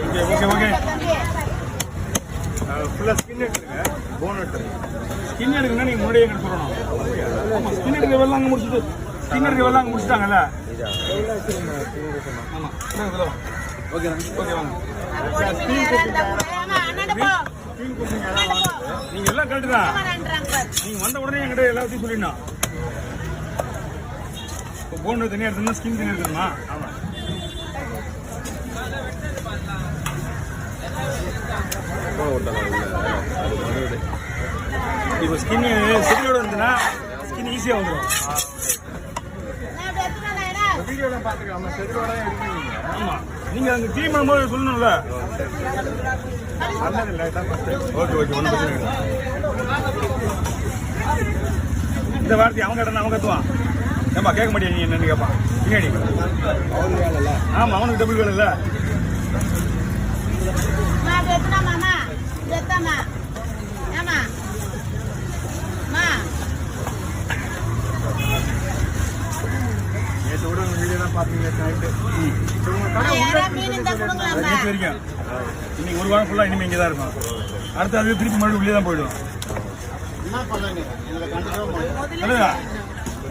Okay okay ஃபுல்லாக skin எடுத்துருங்க, phone எடுத்துருங்க. ஸ்கின் எடுக்குன்னா நீங்கள் முன்னாடியே எங்கிட்ட சொல்லணும். ஆமாம், ஸ்கின் எடுக்கிற வெள்ளம் அங்கே முடிச்சுட்டு ஸ்கின் எடுக்கிற வெள்ளம் அங்கே முடிச்சுட்டாங்கல்ல. ஆமாம் ஓகே ஓகே வாங்க. நீங்கள் எல்லாம் கரெக்டு தான். நீங்கள் வந்த உடனே என்கிட்ட எல்லாத்தையும் சொல்லிடணும். இப்போ போன் தனியாக எடுத்துனா ஸ்கின் தனியாக எடுத்துணுமா? ஆமாம். இப்போ ஸ்கின் செடியோட இருந்ததுன்னா ஸ்கின் ஈஸியாக வந்துடும். வீடியோலாம் பார்த்துக்கலாம், செடியோட இருக்கீங்க. ஆமாம், நீங்கள் அங்கே க்ளீன் பண்ணும்போது சொல்லணும்ல. ஓகே ஓகே, ஒன்றும் பிரச்சனை இல்லை. இந்த வார்த்தை அவங்க கடனை அவன் கற்றுவான். ஏன்பா கேட்க மாட்டேன், நீ என்னன்னு கேட்பான் பின்னாடி. ஆமாம், அவனுக்கு டபுள் வேலை இல்லை. இன்னைக்கு ஒரு வாரம் ஃபுல்லா இனிமே இங்கே தான் இருக்கும். அடுத்து அது திருப்பி மறுபடியும் உள்ளே தான் போயிடும்.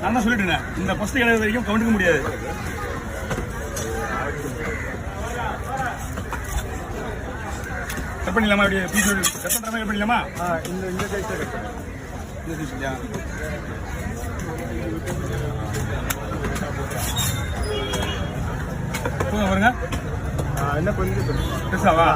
நான் தான் சொல்லிட்டேன், இந்த ஃபர்ஸ்ட் இடம் வரைக்கும் கவுண்டுக்க முடியாது. கட் பண்ணிடலாமா? அப்படியே பீஸ் கட் பண்ணுற மாதிரி கட் பண்ணிடலாமா? இந்த சைஸ் இந்த சைஸ் இல்லையா? பாருங்க, என்ன கொஞ்சம் பெருசாவா?